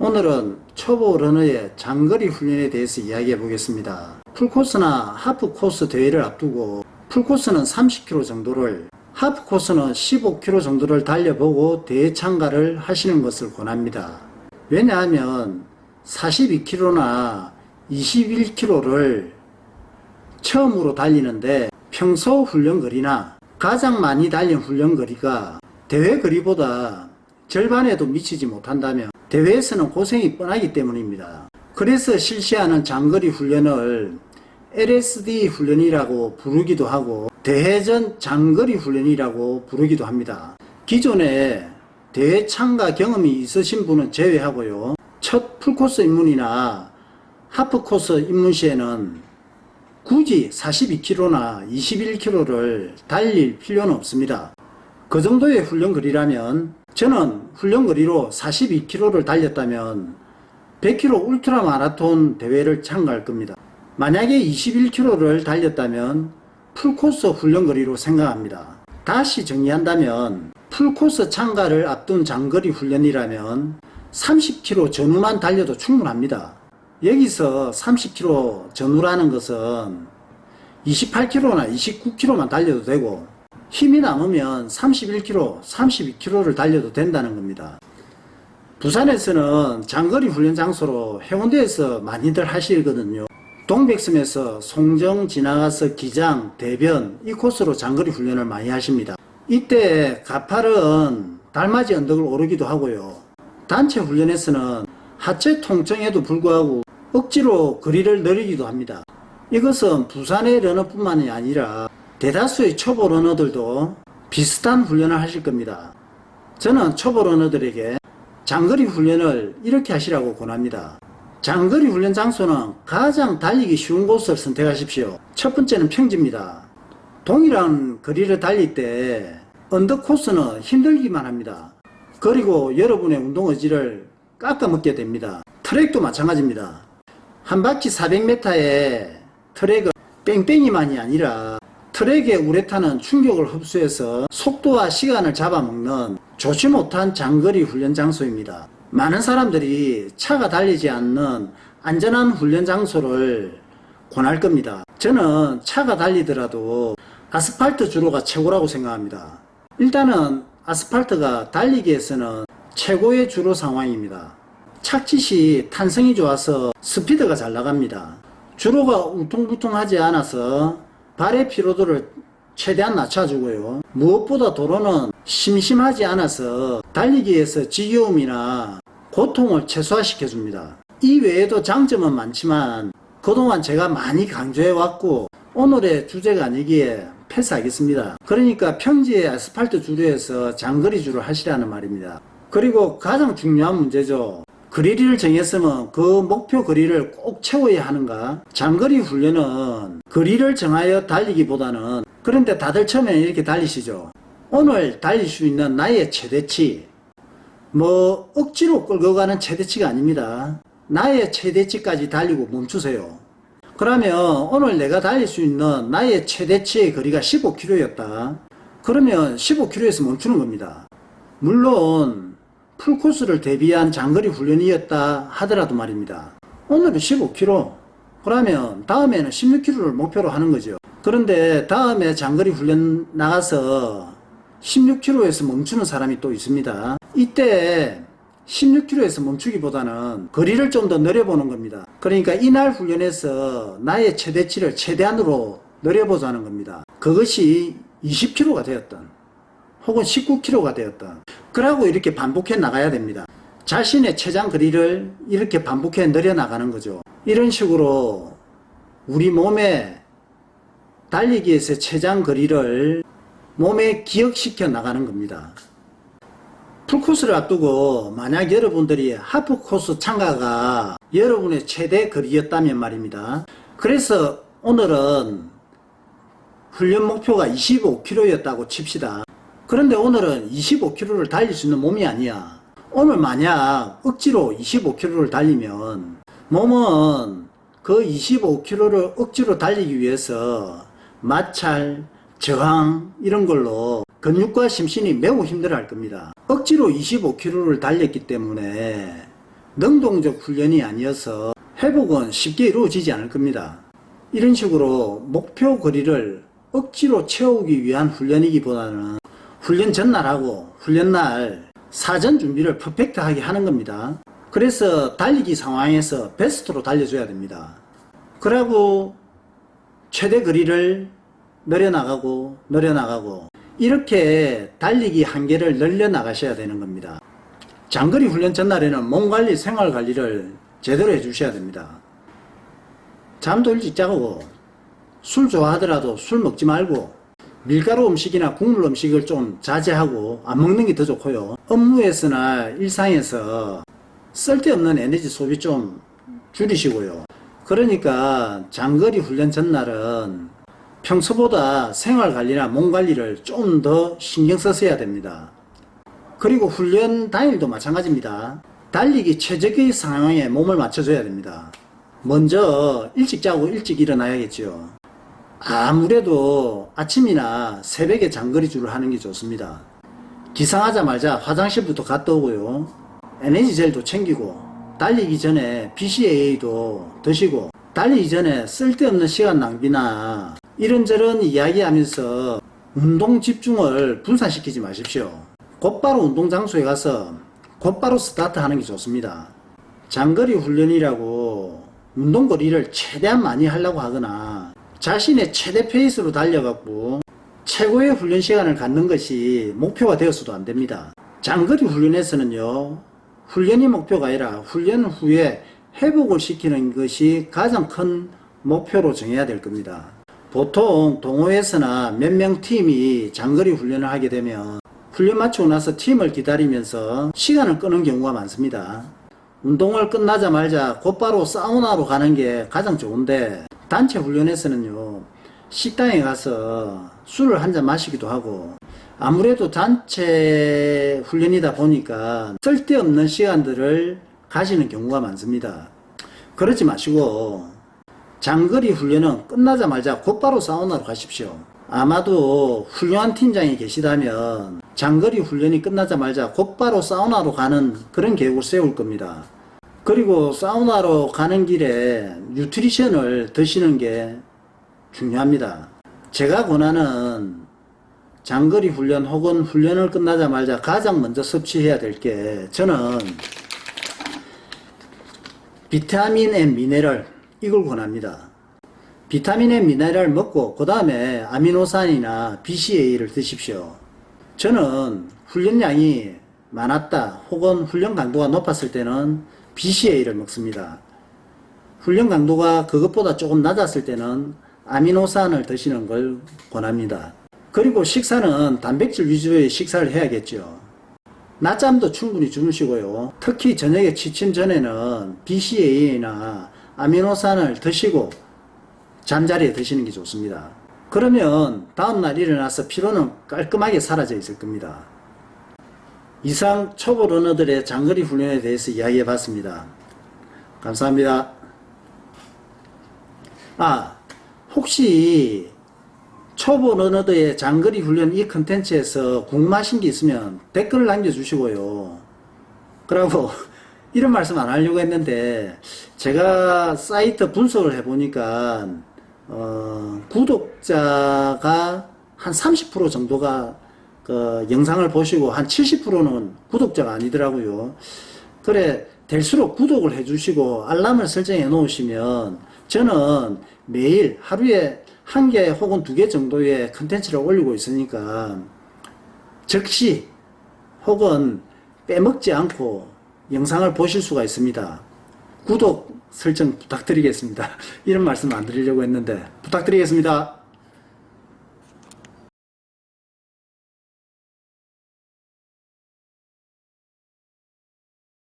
오늘은 초보 러너의 장거리 훈련에 대해서 이야기해 보겠습니다. 풀코스나 하프코스 대회를 앞두고 풀코스는 30km 정도를, 하프코스는 15km 정도를 달려보고 대회 참가를 하시는 것을 권합니다. 왜냐하면 42km나 21km를 처음으로 달리는데 평소 훈련거리나 가장 많이 달린 훈련거리가 대회 거리보다 절반에도 미치지 못한다면 대회에서는 고생이 뻔하기 때문입니다. 그래서 실시하는 장거리 훈련을 LSD 훈련이라고 부르기도 하고 대회전 장거리 훈련이라고 부르기도 합니다. 기존에 대회 참가 경험이 있으신 분은 제외하고요. 첫 풀코스 입문이나 하프코스 입문 시에는 굳이 42km나 21km를 달릴 필요는 없습니다. 그 정도의 훈련거리라면, 저는 훈련거리로 42km를 달렸다면 100km 울트라 마라톤 대회를 참가할 겁니다. 만약에 21km를 달렸다면 풀코스 훈련거리로 생각합니다. 다시 정리한다면 풀코스 참가를 앞둔 장거리 훈련이라면 30km 전후만 달려도 충분합니다. 여기서 30km 전후라는 것은 28km나 29km만 달려도 되고, 힘이 남으면 31km, 32km를 달려도 된다는 겁니다. 부산에서는 장거리 훈련 장소로 해운대에서 많이들 하시거든요. 동백섬에서 송정 지나가서 기장, 대변 이 코스로 장거리 훈련을 많이 하십니다. 이때 가파른 달맞이 언덕을 오르기도 하고요. 단체 훈련에서는 하체 통증에도 불구하고 억지로 거리를 늘리기도 합니다. 이것은 부산의 러너뿐만이 아니라 대다수의 초보 러너들도 비슷한 훈련을 하실 겁니다. 저는 초보 러너들에게 장거리 훈련을 이렇게 하시라고 권합니다. 장거리 훈련 장소는 가장 달리기 쉬운 곳을 선택하십시오. 첫 번째는 평지입니다. 동일한 거리를 달릴 때 언덕 코스는 힘들기만 합니다. 그리고 여러분의 운동 의지를 깎아먹게 됩니다. 트랙도 마찬가지입니다. 한 바퀴 400m의 트랙은 뺑뺑이만이 아니라 트랙의 우레탄은 충격을 흡수해서 속도와 시간을 잡아먹는 좋지 못한 장거리 훈련 장소입니다. 많은 사람들이 차가 달리지 않는 안전한 훈련 장소를 권할 겁니다. 저는 차가 달리더라도 아스팔트 주로가 최고라고 생각합니다. 일단은 아스팔트가 달리기에서는 최고의 주로 상황입니다. 착짓이 탄성이 좋아서 스피드가 잘 나갑니다. 주로가 울퉁불퉁하지 않아서 발의 피로도를 최대한 낮춰주고요. 무엇보다 도로는 심심하지 않아서 달리기에서 지겨움이나 고통을 최소화시켜줍니다. 이 외에도 장점은 많지만 그동안 제가 많이 강조해왔고 오늘의 주제가 아니기에 패스하겠습니다. 그러니까 평지의 아스팔트 주로에서 장거리 주로 하시라는 말입니다. 그리고 가장 중요한 문제죠. 거리를 정했으면 그 목표 거리를 꼭 채워야 하는가? 장거리 훈련은 거리를 정하여 달리기보다는, 그런데 다들 처음에 이렇게 달리시죠. 오늘 달릴 수 있는 나의 최대치, 억지로 끌고 가는 최대치가 아닙니다. 나의 최대치까지 달리고 멈추세요. 그러면 오늘 내가 달릴 수 있는 나의 최대치의 거리가 15km였다. 그러면 15km에서 멈추는 겁니다. 물론 풀코스를 대비한 장거리 훈련이었다 하더라도 말입니다. 오늘은 15km, 그러면 다음에는 16km를 목표로 하는 거죠. 그런데 다음에 장거리 훈련 나가서 16km에서 멈추는 사람이 또 있습니다. 이때 16km에서 멈추기보다는 거리를 좀 더 늘려보는 겁니다. 그러니까 이날 훈련에서 나의 최대치를 최대한으로 늘려보자는 겁니다. 그것이 20km가 되었던 혹은 19km가 되었던, 그러고 이렇게 반복해 나가야 됩니다. 자신의 최장 거리를 이렇게 반복해 늘려 나가는 거죠. 이런 식으로 우리 몸에 달리기에서 최장 거리를 몸에 기억시켜 나가는 겁니다. 풀코스를 앞두고 만약 여러분들이 하프코스 참가가 여러분의 최대 거리였다면 말입니다. 그래서 오늘은 훈련 목표가 25km였다고 칩시다. 그런데 오늘은 25km를 달릴 수 있는 몸이 아니야. 오늘 만약 억지로 25km를 달리면 몸은 그 25km를 억지로 달리기 위해서 마찰, 저항 이런 걸로 근육과 심신이 매우 힘들어 할 겁니다. 억지로 25km를 달렸기 때문에 능동적 훈련이 아니어서 회복은 쉽게 이루어지지 않을 겁니다. 이런 식으로 목표 거리를 억지로 채우기 위한 훈련이기보다는 훈련 전날하고 훈련날 사전 준비를 퍼펙트하게 하는 겁니다. 그래서 달리기 상황에서 베스트로 달려줘야 됩니다. 그러고 최대 거리를 늘려나가고 이렇게 달리기 한계를 늘려나가셔야 되는 겁니다. 장거리 훈련 전날에는 몸관리, 생활관리를 제대로 해주셔야 됩니다. 잠도 일찍 자고 술 좋아하더라도 술 먹지 말고 밀가루 음식이나 국물 음식을 좀 자제하고 안 먹는 게 더 좋고요. 업무에서나 일상에서 쓸데없는 에너지 소비 좀 줄이시고요. 그러니까 장거리 훈련 전날은 평소보다 생활관리나 몸관리를 좀 더 신경 써서야 됩니다. 그리고 훈련 당일도 마찬가지입니다. 달리기 최적의 상황에 몸을 맞춰줘야 됩니다. 먼저 일찍 자고 일찍 일어나야겠죠. 아무래도 아침이나 새벽에 장거리주를 하는 게 좋습니다. 기상하자마자 화장실부터 갔다 오고요. 에너지젤도 챙기고 달리기 전에 BCAA도 드시고 달리기 전에 쓸데없는 시간 낭비나 이런저런 이야기하면서 운동 집중을 분산시키지 마십시오. 곧바로 운동 장소에 가서 곧바로 스타트하는 게 좋습니다. 장거리 훈련이라고 운동 거리를 최대한 많이 하려고 하거나 자신의 최대 페이스로 달려갖고 최고의 훈련 시간을 갖는 것이 목표가 되어서도 안 됩니다. 장거리 훈련에서는요, 훈련이 목표가 아니라 훈련 후에 회복을 시키는 것이 가장 큰 목표로 정해야 될 겁니다. 보통 동호회에서나 몇 명 팀이 장거리 훈련을 하게 되면 훈련 마치고 나서 팀을 기다리면서 시간을 끄는 경우가 많습니다. 운동을 끝나자마자 곧바로 사우나로 가는 게 가장 좋은데 단체 훈련에서는요, 식당에 가서 술을 한잔 마시기도 하고 아무래도 단체 훈련이다 보니까 쓸데없는 시간들을 가지는 경우가 많습니다. 그러지 마시고 장거리 훈련은 끝나자마자 곧바로 사우나로 가십시오. 아마도 훌륭한 팀장이 계시다면 장거리 훈련이 끝나자마자 곧바로 사우나로 가는 그런 계획을 세울 겁니다. 그리고 사우나로 가는 길에 뉴트리션을 드시는 게 중요합니다. 제가 권하는 장거리 훈련 혹은 훈련을 끝나자마자 가장 먼저 섭취해야 될 게 저는 비타민 앤 미네랄 이걸 권합니다. 비타민 앤 미네랄 먹고 그 다음에 아미노산이나 BCAA를 드십시오. 저는 훈련량이 많았다 혹은 훈련 강도가 높았을 때는 BCAA를 먹습니다. 훈련 강도가 그것보다 조금 낮았을 때는 아미노산을 드시는 걸 권합니다. 그리고 식사는 단백질 위주의 식사를 해야겠죠. 낮잠도 충분히 주무시고요. 특히 저녁에 취침 전에는 BCAA나 아미노산을 드시고 잠자리에 드시는 게 좋습니다. 그러면 다음날 일어나서 피로는 깔끔하게 사라져 있을 겁니다. 이상 초보 러너들의 장거리 훈련에 대해서 이야기해 봤습니다. 감사합니다. 혹시 초보 러너들의 장거리 훈련 이 컨텐츠에서 궁금하신 게 있으면 댓글을 남겨주시고요. 그리고 이런 말씀 안 하려고 했는데 제가 사이트 분석을 해보니까 구독자가 한 30% 정도가 그 영상을 보시고 한 70%는 구독자가 아니더라고요. 그래 될수록 구독을 해주시고 알람을 설정해 놓으시면 저는 매일 하루에 1개 혹은 2개 정도의 컨텐츠를 올리고 있으니까 즉시 혹은 빼먹지 않고 영상을 보실 수가 있습니다. 구독 설정 부탁드리겠습니다. 이런 말씀 안 드리려고 했는데 부탁드리겠습니다.